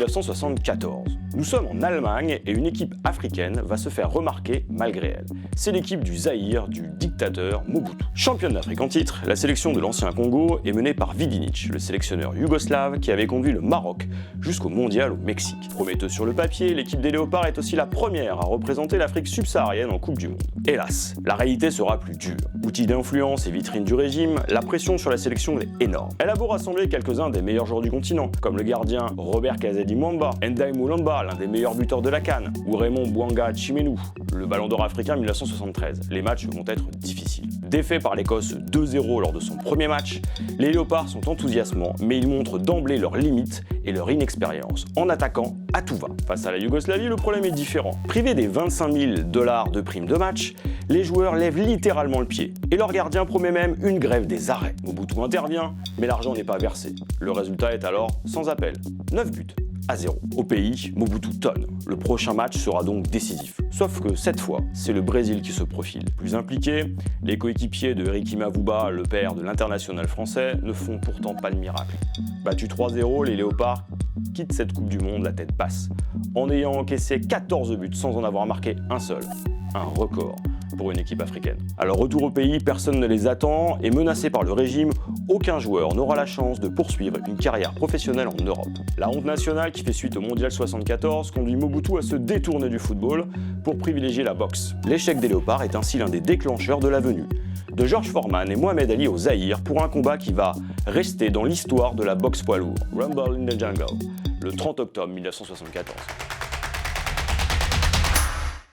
1974. Nous sommes en Allemagne et une équipe africaine va se faire remarquer malgré elle. C'est l'équipe du Zaïre du dictateur Mobutu. Championne d'Afrique en titre, la sélection de l'ancien Congo est menée par Vidinic, le sélectionneur yougoslave qui avait conduit le Maroc jusqu'au mondial au Mexique. Prometteuse sur le papier, l'équipe des Léopards est aussi la première à représenter l'Afrique subsaharienne en Coupe du Monde. Hélas, la réalité sera plus dure. Outil d'influence et vitrine du régime, la pression sur la sélection est énorme. Elle a beau rassembler quelques-uns des meilleurs joueurs du continent, comme le gardien Robert Kazadi Mwamba, Ndai Mulamba, l'un des meilleurs buteurs de la CAN, ou Raymond Bouanga Tchimenu, le ballon d'or africain 1973. Les matchs vont être difficiles. Défaits par l'Écosse 2-0 lors de son premier match, les Léopards sont enthousiasmants, mais ils montrent d'emblée leurs limites et leur inexpérience, en attaquant à tout va. Face à la Yougoslavie, le problème est différent. Privés des 25 000 $ de prime de match, les joueurs lèvent littéralement le pied, et leur gardien promet même une grève des arrêts. Mobutu intervient, mais l'argent n'est pas versé. Le résultat est alors sans appel, 9 buts. À 0. Au pays, Mobutu tonne. Le prochain match sera donc décisif. Sauf que cette fois, c'est le Brésil qui se profile. Plus impliqué, les coéquipiers de Ricky Mavouba, le père de l'international français, ne font pourtant pas de miracle. Battus 3-0, les Léopards quittent cette Coupe du Monde la tête basse, en ayant encaissé 14 buts sans en avoir marqué un seul. Un record pour une équipe africaine. Alors retour au pays, personne ne les attend et menacé par le régime, aucun joueur n'aura la chance de poursuivre une carrière professionnelle en Europe. La honte nationale qui fait suite au Mondial 74 conduit Mobutu à se détourner du football pour privilégier la boxe. L'échec des Léopards est ainsi l'un des déclencheurs de la venue de George Foreman et Mohamed Ali au Zaïre pour un combat qui va rester dans l'histoire de la boxe poids lourd, Rumble in the Jungle, le 30 octobre 1974.